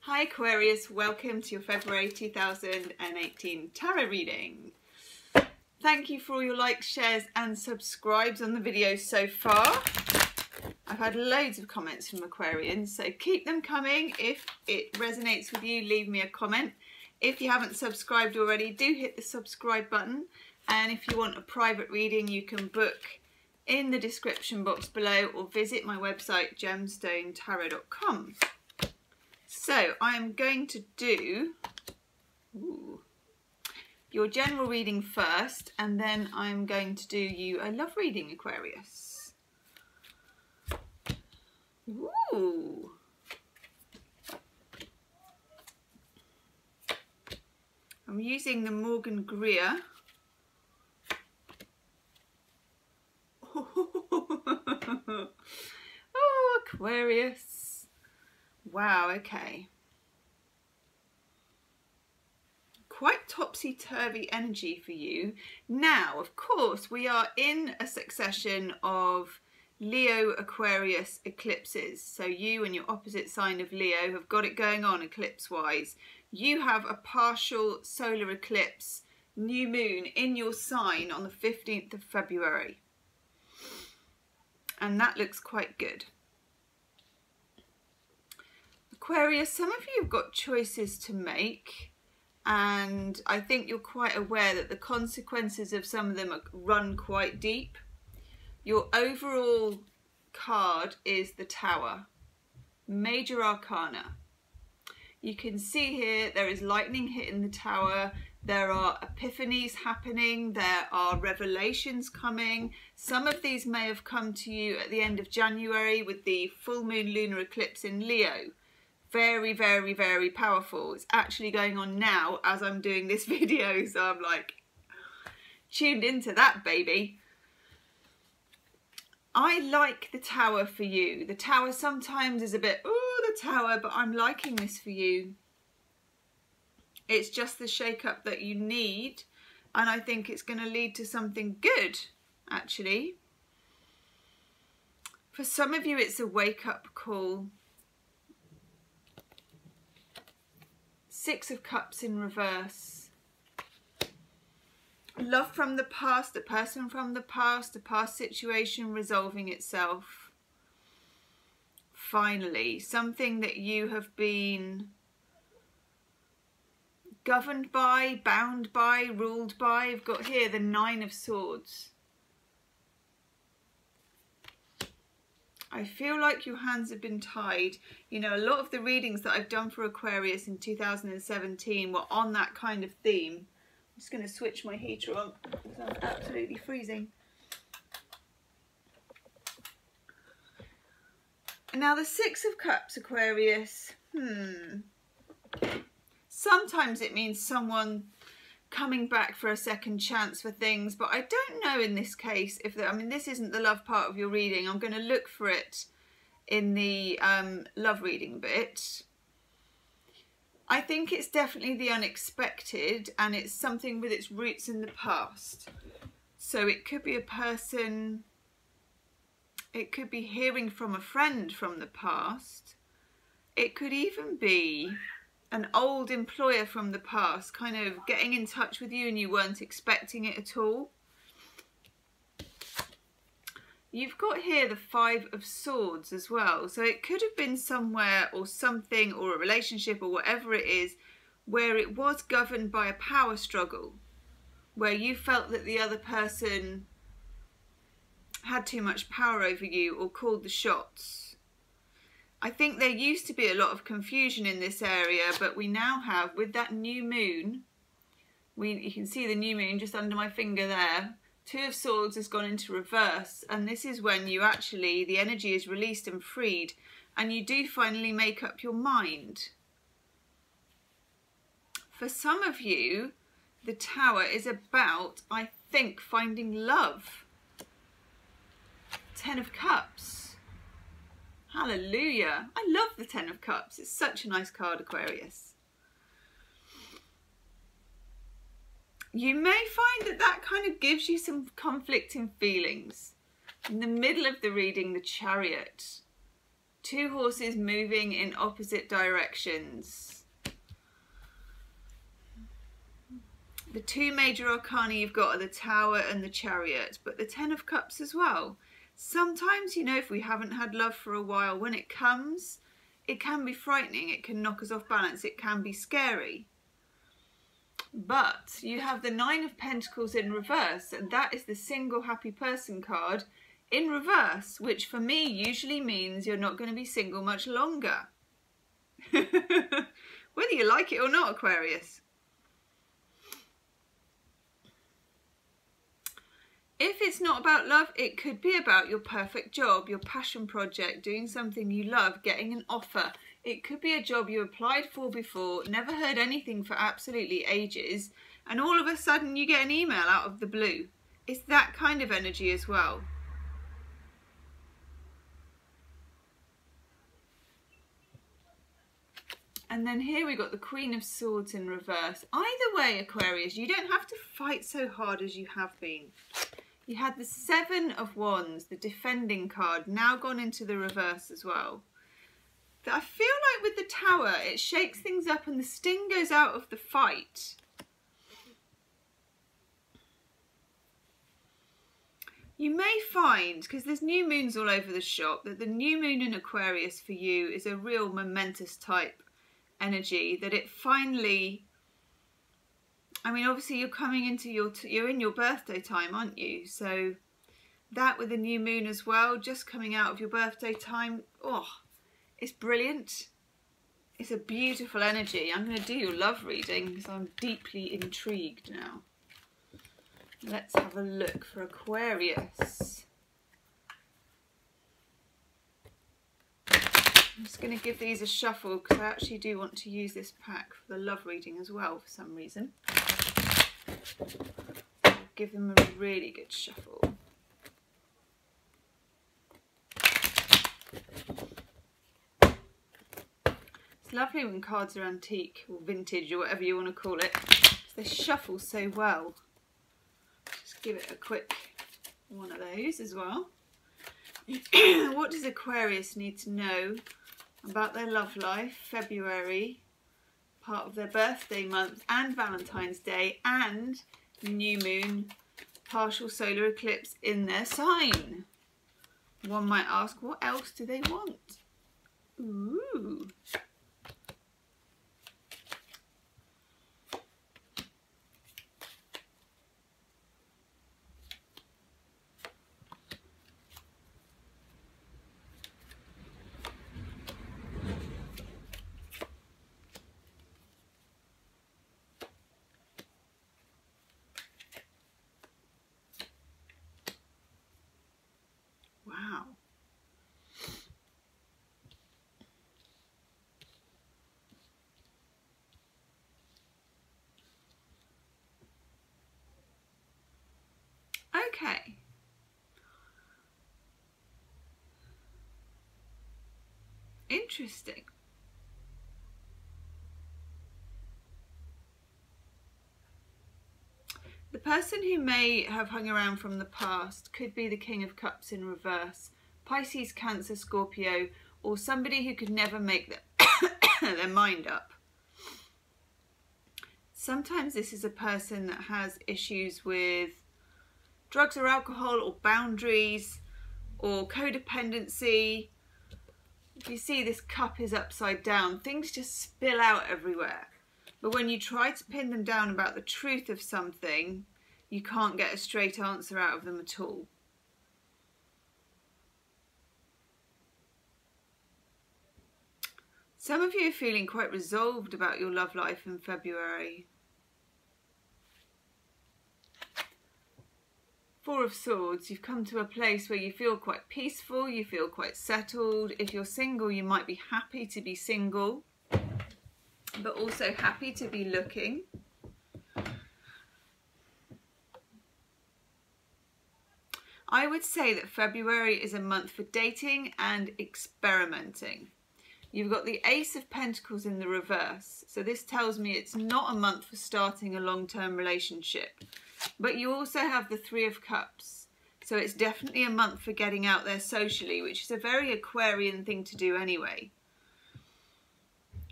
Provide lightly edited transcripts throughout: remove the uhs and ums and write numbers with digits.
Hi Aquarius, welcome to your February 2018 tarot reading. Thank you for all your likes, shares and subscribes on the videos so far. I've had loads of comments from Aquarians, so keep them coming. If it resonates with you, leave me a comment. If you haven't subscribed already, do hit the subscribe button. And if you want a private reading, you can book in the description box below or visit my website gemstonetarot.com. So I'm going to do your general reading first, and then I'm going to do you a love reading, Aquarius. Ooh. I'm using the Morgan Greer. Oh, Aquarius. Wow, okay. Quite topsy-turvy energy for you. Now, of course, we are in a succession of Leo Aquarius eclipses. So you and your opposite sign of Leo have got it going on eclipse-wise. You have a partial solar eclipse, new moon, in your sign on the 15th of February. And that looks quite good. Aquarius, some of you have got choices to make, and I think you're quite aware that the consequences of some of them run quite deep. Your overall card is the Tower, Major Arcana. You can see here there is lightning hitting the Tower, there are epiphanies happening, there are revelations coming. Some of these may have come to you at the end of January with the full moon lunar eclipse in Leo. Very, very, very powerful. It's actually going on now as I'm doing this video, so I'm like tuned into that, baby. I like the Tower for you. The Tower sometimes is a bit, oh, the Tower, but I'm liking this for you. It's just the shake-up that you need, and I think it's going to lead to something good, actually. For some of you, it's a wake-up call. Six of Cups in reverse. Love from the past, a person from the past, a past situation resolving itself. Finally, something that you have been governed by, bound by, ruled by. I've got here the Nine of Swords. I feel like your hands have been tied. You know, a lot of the readings that I've done for Aquarius in 2017 were on that kind of theme. I'm just going to switch my heater on because I'm absolutely freezing. And now the Six of Cups, Aquarius. Sometimes it means someone coming back for a second chance for things, but I don't know in this case if I mean, this isn't the love part of your reading. I'm going to look for it in the love reading bit. I think it's definitely the unexpected, and it's something with its roots in the past. So it could be a person, it could be hearing from a friend from the past, it could even be an old employer from the past kind of getting in touch with you and you weren't expecting it at all. You've got here the Five of Swords as well. So it could have been somewhere or something or a relationship or whatever it is where it was governed by a power struggle, where you felt that the other person had too much power over you or called the shots. I think there used to be a lot of confusion in this area, but we now have, with that new moon, you can see the new moon just under my finger there. Two of Swords has gone into reverse, and this is when you actually, the energy is released and freed, and you do finally make up your mind. For some of you, the Tower is about, I think, finding love. Ten of Cups. Hallelujah. I love the Ten of Cups. It's such a nice card, Aquarius. You may find that that kind of gives you some conflicting feelings. In the middle of the reading, the Chariot. Two horses moving in opposite directions. The two major arcana you've got are the Tower and the Chariot, but the Ten of Cups as well. Sometimes, you know, if we haven't had love for a while, when it comes, it can be frightening, it can knock us off balance, it can be scary. But you have the Nine of Pentacles in reverse, and that is the single happy person card in reverse, which for me usually means you're not going to be single much longer. Whether you like it or not, Aquarius. If it's not about love, it could be about your perfect job, your passion project, doing something you love, getting an offer. It could be a job you applied for before, never heard anything for absolutely ages, and all of a sudden you get an email out of the blue. It's that kind of energy as well. And then here we got the Queen of Swords in reverse. Either way, Aquarius, you don't have to fight so hard as you have been. You had the Seven of Wands, the defending card, now gone into the reverse as well. I feel like with the Tower, it shakes things up and the sting goes out of the fight. You may find, because there's new moons all over the shop, that the new moon in Aquarius for you is a real momentous type energy, that it finally, I mean, obviously you're coming into you're in your birthday time, aren't you? So that with the new moon as well, just coming out of your birthday time, oh, it's brilliant. It's a beautiful energy. I'm going to do your love reading because I'm deeply intrigued now. Let's have a look for Aquarius. I'm just going to give these a shuffle because I actually do want to use this pack for the love reading as well for some reason. I'll give them a really good shuffle. It's lovely when cards are antique or vintage or whatever you want to call it. They shuffle so well. Just give it a quick one of those as well. What does Aquarius need to know about their love life? February, part of their birthday month and Valentine's Day and new moon, partial solar eclipse in their sign. One might ask, what else do they want? Ooh. Wow. Okay. Interesting. The person who may have hung around from the past could be the King of Cups in reverse, Pisces, Cancer, Scorpio, or somebody who could never make their mind up. Sometimes this is a person that has issues with drugs or alcohol or boundaries or codependency. If you see this cup is upside down, things just spill out everywhere. But when you try to pin them down about the truth of something, you can't get a straight answer out of them at all. Some of you are feeling quite resolved about your love life in February. Four of Swords, you've come to a place where you feel quite peaceful, you feel quite settled. If you're single, you might be happy to be single, but also happy to be looking. I would say that February is a month for dating and experimenting. You've got the Ace of Pentacles in the reverse, so this tells me it's not a month for starting a long-term relationship. But you also have the Three of Cups. So it's definitely a month for getting out there socially, which is a very Aquarian thing to do anyway.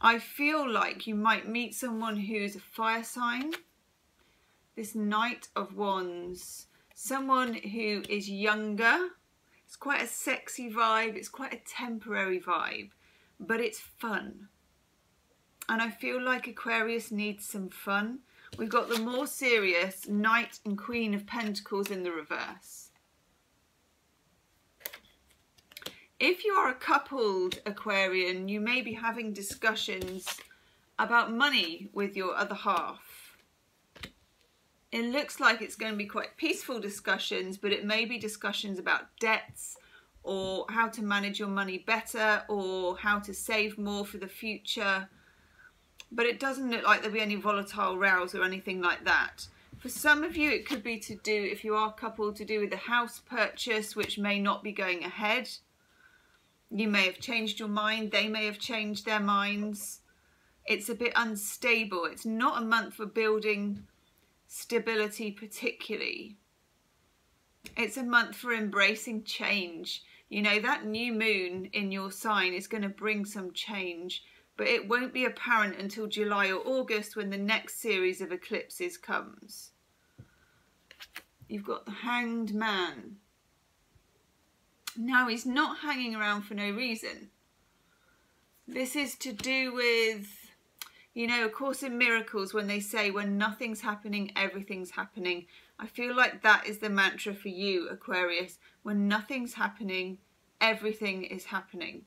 I feel like you might meet someone who's a fire sign. This Knight of Wands. Someone who is younger. It's quite a sexy vibe. It's quite a temporary vibe. But it's fun. And I feel like Aquarius needs some fun. We've got the more serious Knight and Queen of Pentacles in the reverse. If you are a coupled Aquarian, you may be having discussions about money with your other half. It looks like it's going to be quite peaceful discussions, but it may be discussions about debts or how to manage your money better or how to save more for the future. But it doesn't look like there'll be any volatile rows or anything like that. For some of you, it could be to do, if you are coupled, to do with a house purchase, which may not be going ahead. You may have changed your mind. They may have changed their minds. It's a bit unstable. It's not a month for building stability particularly. It's a month for embracing change. You know, that new moon in your sign is going to bring some change, but it won't be apparent until July or August when the next series of eclipses comes. You've got the Hanged Man. Now, he's not hanging around for no reason. This is to do with, you know, A Course in Miracles, when they say when nothing's happening, everything's happening. I feel like that is the mantra for you, Aquarius. When nothing's happening, everything is happening.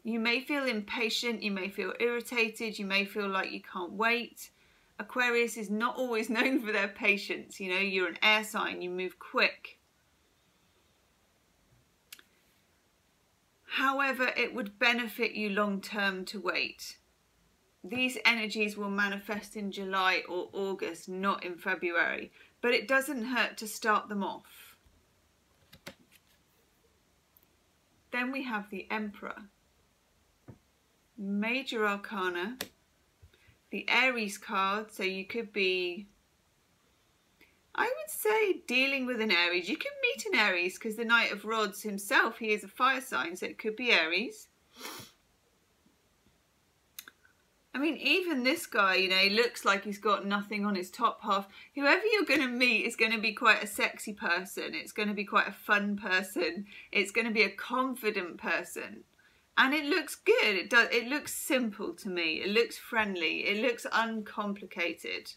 You may feel impatient, you may feel irritated, you may feel like you can't wait. Aquarius is not always known for their patience. You know, you're an air sign, you move quick. However, it would benefit you long term to wait. These energies will manifest in July or August, not in February. But it doesn't hurt to start them off. Then we have the Emperor. Major Arcana. The Aries card, so you could be, I would say, dealing with an Aries. You could meet an Aries because the Knight of Rods himself, he is a fire sign, so it could be Aries. I mean, even this guy, you know, he looks like he's got nothing on his top half. Whoever you're going to meet is going to be quite a sexy person. It's going to be quite a fun person. It's going to be a confident person. And it looks good. It looks simple to me. It looks friendly. It looks uncomplicated.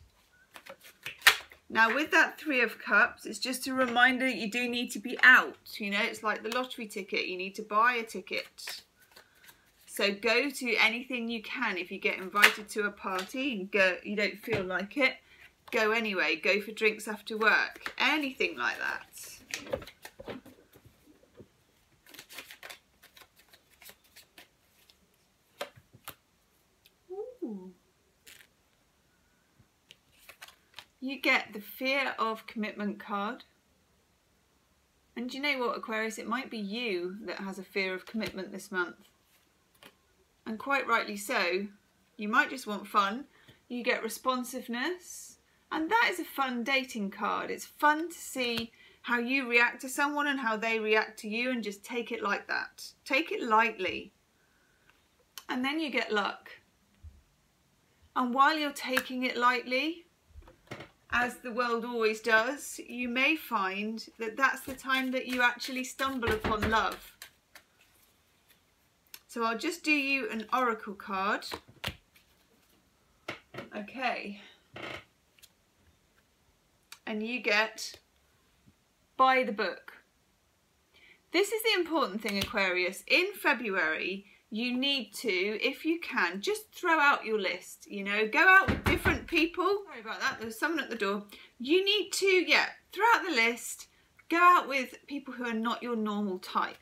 Now, with that Three of Cups, it's just a reminder that you do need to be out. You know, it's like the lottery ticket. You need to buy a ticket. So go to anything you can. If you get invited to a party and you don't feel like it, go anyway. Go for drinks after work. Anything like that. Ooh. You get the Fear of Commitment card. And do you know what, Aquarius? It might be you that has a fear of commitment this month. And quite rightly so. You might just want fun. You get responsiveness. And that is a fun dating card. It's fun to see how you react to someone and how they react to you, and just take it like that. Take it lightly. And then you get luck. And while you're taking it lightly, as the world always does, you may find that that's the time that you actually stumble upon love. So I'll just do you an oracle card. Okay. And you get by the book. This is the important thing, Aquarius. In February, you need to, if you can, just throw out your list. You know, go out with different people. Sorry about that, there was someone at the door. You need to, throw out the list. Go out with people who are not your normal type.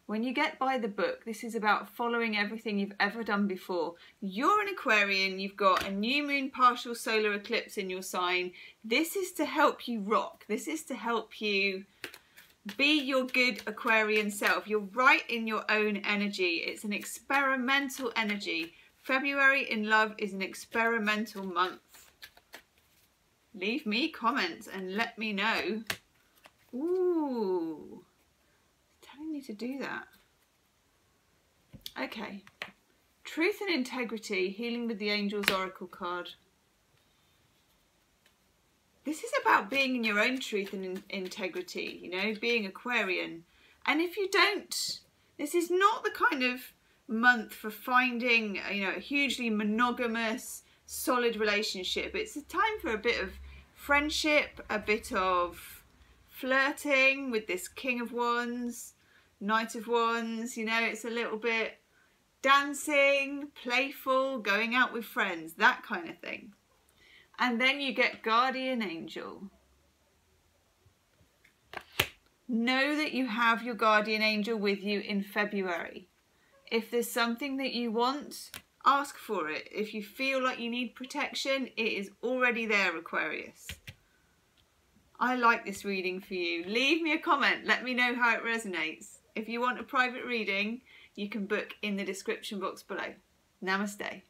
When you get by the book, this is about following everything you've ever done before. You're an Aquarian, you've got a new moon partial solar eclipse in your sign. This is to help you rock. This is to help you be your good Aquarian self. You're right in your own energy. It's an experimental energy. February in love is an experimental month. Leave me comments and let me know Ooh, it's telling me to do that. Okay. Truth and integrity, healing with the Angels Oracle card. This is about being in your own truth and integrity, you know, being Aquarian. And if you don't, this is not the kind of month for finding, you know, a hugely monogamous, solid relationship. It's a time for a bit of friendship, a bit of flirting with this King of Wands, Knight of Wands, you know, it's a little bit dancing, playful, going out with friends, that kind of thing. And then you get Guardian Angel. Know that you have your Guardian Angel with you in February. If there's something that you want, ask for it. If you feel like you need protection, it is already there, Aquarius. I like this reading for you. Leave me a comment. Let me know how it resonates. If you want a private reading, you can book in the description box below. Namaste.